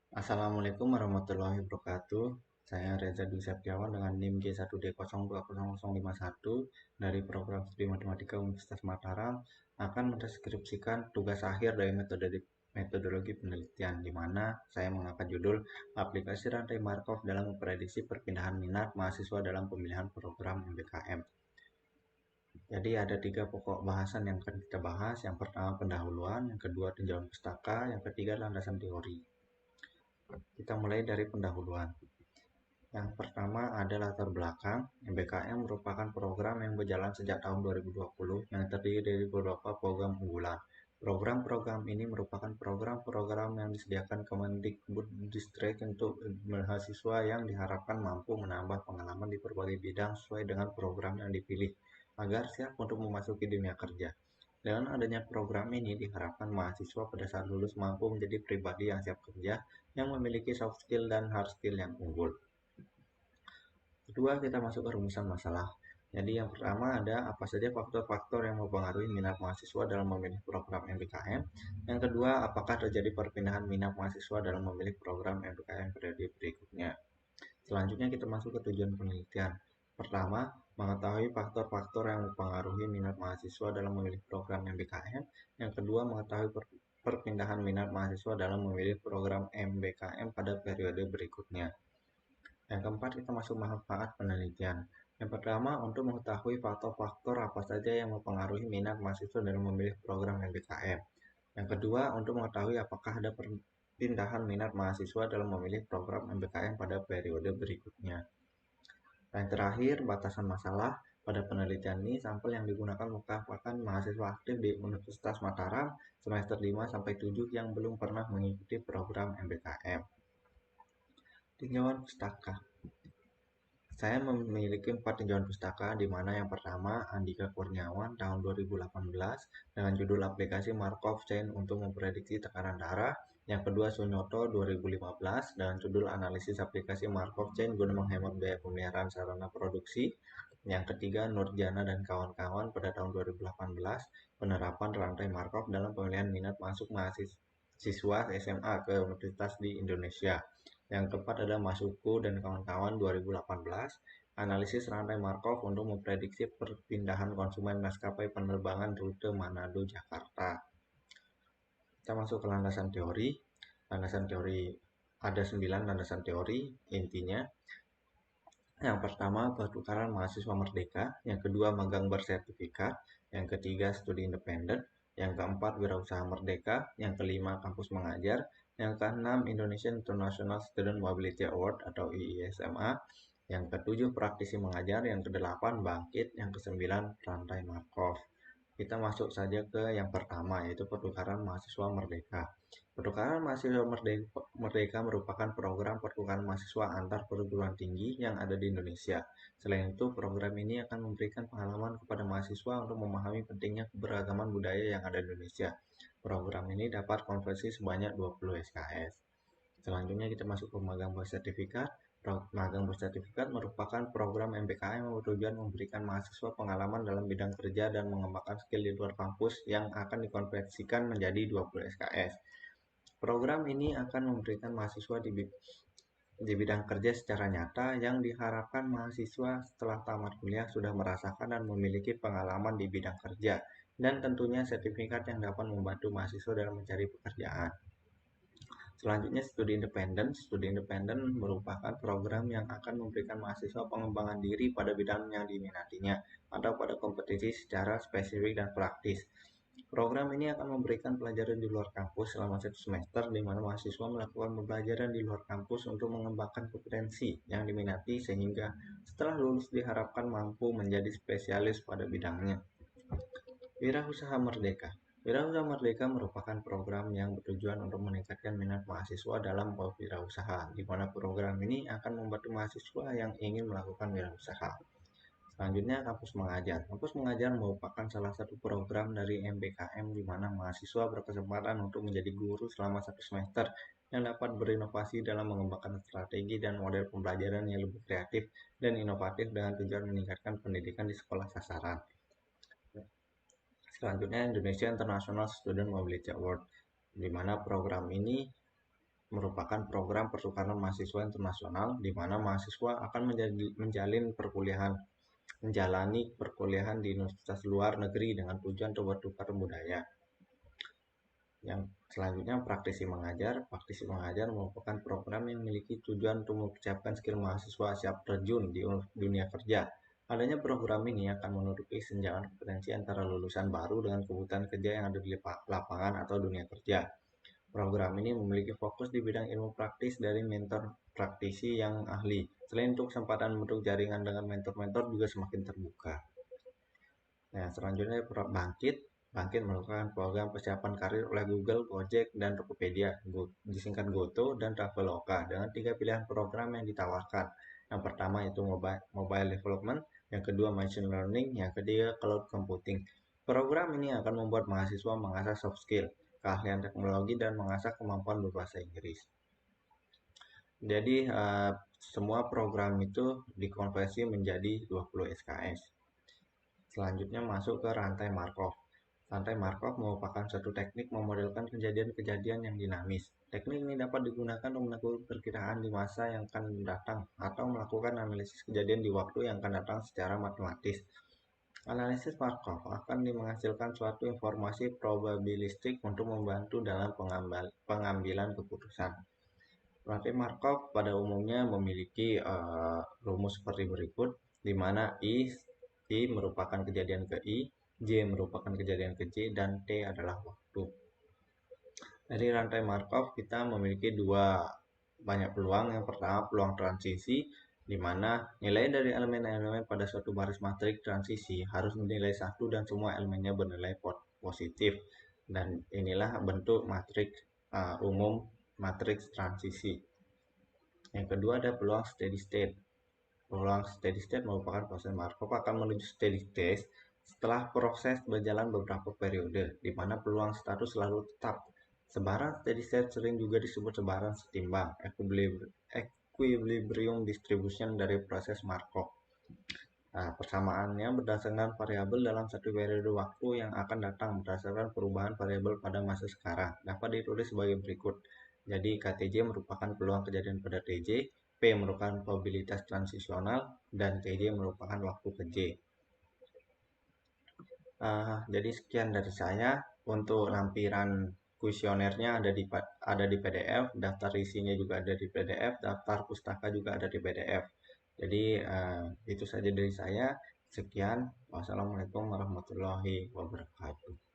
Assalamualaikum warahmatallahi wabarakatuh. Saya Reza Dwi Septiawan dengan NIM J1D020051 dari Program Studi Matematika Universitas Mataram akan mendeskripsikan tugas akhir dari metodologi penelitian, di mana saya mengangkat judul aplikasi rantai Markov dalam memprediksi perpindahan minat mahasiswa dalam pemilihan program MBKM. Jadi ada 3 pokok bahasan yang akan kita bahas. Yang pertama pendahuluan, yang kedua tinjauan pustaka, yang ketiga landasan teori. Kita mulai dari pendahuluan. Yang pertama ada latar belakang. MBKM merupakan program yang berjalan sejak tahun 2020 yang terdiri dari beberapa program unggulan. Program-program ini merupakan program-program yang disediakan Kemendikbudristek untuk mahasiswa yang diharapkan mampu menambah pengalaman di berbagai bidang sesuai dengan program yang dipilih agar siap untuk memasuki dunia kerja. Dengan adanya program ini diharapkan mahasiswa pada saat lulus mampu menjadi pribadi yang siap kerja, yang memiliki soft skill dan hard skill yang unggul. Kedua, kita masuk ke rumusan masalah. Jadi yang pertama ada apa saja faktor-faktor yang mempengaruhi minat mahasiswa dalam memilih program MBKM. Yang kedua, apakah terjadi perpindahan minat mahasiswa dalam memilih program MBKM periode berikutnya. Selanjutnya kita masuk ke tujuan penelitian. Pertama, mengetahui faktor-faktor yang mempengaruhi minat mahasiswa dalam memilih program MBKM. Yang kedua, mengetahui perpindahan minat mahasiswa dalam memilih program MBKM pada periode berikutnya. Yang keempat, kita masuk manfaat penelitian. Yang pertama, untuk mengetahui faktor-faktor apa saja yang mempengaruhi minat mahasiswa dalam memilih program MBKM. Yang kedua, untuk mengetahui apakah ada perpindahan minat mahasiswa dalam memilih program MBKM pada periode berikutnya. Dan terakhir, batasan masalah. Pada penelitian ini, sampel yang digunakan merupakan mahasiswa aktif di Universitas Mataram semester 5-7 yang belum pernah mengikuti program MBKM. Tinjauan pustaka. Saya memiliki 4 tinjauan pustaka, di mana yang pertama Andika Kurniawan tahun 2018 dengan judul aplikasi Markov Chain untuk memprediksi tekanan darah. Yang kedua Sunyoto 2015 dengan judul analisis aplikasi Markov Chain guna menghemat biaya pemeliharaan sarana produksi. Yang ketiga Nurjana dan kawan-kawan pada tahun 2018 penerapan rantai Markov dalam pemilihan minat masuk mahasiswa SMA ke universitas di Indonesia. Yang keempat ada Masuku dan kawan-kawan 2018 analisis rantai Markov untuk memprediksi perpindahan konsumen maskapai penerbangan rute Manado Jakarta. Kita masuk ke landasan teori. Landasan teori ada 9 landasan teori intinya. Yang pertama pertukaran mahasiswa merdeka, yang kedua magang bersertifikat, yang ketiga studi independen, yang keempat wirausaha merdeka, yang kelima kampus mengajar, yang keenam Indonesian International Student Mobility Award atau IISMA, yang ketujuh praktisi mengajar, yang kedelapan bangkit, yang kesembilan rantai Markov. Kita masuk saja ke yang pertama, yaitu pertukaran mahasiswa merdeka. Pertukaran mahasiswa merdeka merupakan program pertukaran mahasiswa antar perguruan tinggi yang ada di Indonesia. Selain itu, program ini akan memberikan pengalaman kepada mahasiswa untuk memahami pentingnya keberagaman budaya yang ada di Indonesia. Program ini dapat konversi sebanyak 20 SKS. Selanjutnya kita masuk ke magang bersertifikat. Magang bersertifikat merupakan program MBKM yang bertujuan memberikan mahasiswa pengalaman dalam bidang kerja dan mengembangkan skill di luar kampus yang akan dikonversikan menjadi 20 SKS. Program ini akan memberikan mahasiswa di bidang kerja secara nyata yang diharapkan mahasiswa setelah tamat kuliah sudah merasakan dan memiliki pengalaman di bidang kerja dan tentunya sertifikat yang dapat membantu mahasiswa dalam mencari pekerjaan. Selanjutnya studi independen. Studi independen merupakan program yang akan memberikan mahasiswa pengembangan diri pada bidang yang diminatinya atau pada kompetisi secara spesifik dan praktis. Program ini akan memberikan pelajaran di luar kampus selama 1 semester di mana mahasiswa melakukan pembelajaran di luar kampus untuk mengembangkan kompetensi yang diminati sehingga setelah lulus diharapkan mampu menjadi spesialis pada bidangnya. Wirausaha Merdeka. Wirausaha Merdeka merupakan program yang bertujuan untuk meningkatkan minat mahasiswa dalam berwirausaha, di mana program ini akan membantu mahasiswa yang ingin melakukan wirausaha. Selanjutnya, kampus mengajar. Kampus mengajar merupakan salah satu program dari MBKM di mana mahasiswa berkesempatan untuk menjadi guru selama 1 semester yang dapat berinovasi dalam mengembangkan strategi dan model pembelajaran yang lebih kreatif dan inovatif dengan tujuan meningkatkan pendidikan di sekolah sasaran. Selanjutnya Indonesia International Student Mobility Award, di mana program ini merupakan program pertukaran mahasiswa internasional di mana mahasiswa akan menjalani perkuliahan di universitas luar negeri dengan tujuan untuk bertukar budaya. Yang selanjutnya praktisi mengajar. Praktisi mengajar merupakan program yang memiliki tujuan untuk mempersiapkan skill mahasiswa siap terjun di dunia kerja. Adanya program ini akan menutupi senjangan kompetensi antara lulusan baru dengan kebutuhan kerja yang ada di lapangan atau dunia kerja. Program ini memiliki fokus di bidang ilmu praktis dari mentor praktisi yang ahli. Selain itu, kesempatan membentuk jaringan dengan mentor-mentor juga semakin terbuka. Nah, selanjutnya Bangkit. Bangkit merupakan program persiapan karir oleh Google, Gojek, dan Tokopedia, disingkat Goto, dan Traveloka, dengan 3 pilihan program yang ditawarkan. Yang pertama itu mobile development, yang kedua machine learning, yang ketiga cloud computing. Program ini akan membuat mahasiswa mengasah soft skill, keahlian teknologi, dan mengasah kemampuan berbahasa Inggris. Jadi, semua program itu dikonversi menjadi 20 SKS. Selanjutnya masuk ke rantai Markov. Rantai Markov merupakan suatu teknik memodelkan kejadian-kejadian yang dinamis. Teknik ini dapat digunakan untuk melakukan perkiraan di masa yang akan datang atau melakukan analisis kejadian di waktu yang akan datang secara matematis. Analisis Markov akan menghasilkan suatu informasi probabilistik untuk membantu dalam pengambilan keputusan. Rantai Markov pada umumnya memiliki rumus seperti berikut, di mana I merupakan kejadian ke I, J merupakan kejadian ke J, dan T adalah waktu. Dari rantai Markov kita memiliki banyak peluang. Yang pertama peluang transisi, di mana nilai dari elemen-elemen pada suatu baris matrik transisi harus bernilai 1 dan semua elemennya bernilai positif. Dan inilah bentuk matriks umum matriks transisi. Yang kedua ada peluang steady state. Peluang steady state merupakan proses Markov akan menuju steady state setelah proses berjalan beberapa periode, di mana peluang status selalu tetap. Sebaran steady state sering juga disebut sebaran setimbang, equilibrium distribution dari proses Markov. Nah, persamaannya berdasarkan variabel dalam satu periode waktu yang akan datang berdasarkan perubahan variabel pada masa sekarang. Dapat ditulis sebagai berikut. Jadi KTJ merupakan peluang kejadian pada TJ, P merupakan probabilitas transisional, dan TJ merupakan waktu ke J. Jadi sekian dari saya. Untuk lampiran kuesionernya ada di PDF, daftar isinya juga ada di PDF, daftar pustaka juga ada di PDF. Jadi itu saja dari saya. Sekian. Wassalamualaikum warahmatullahi wabarakatuh.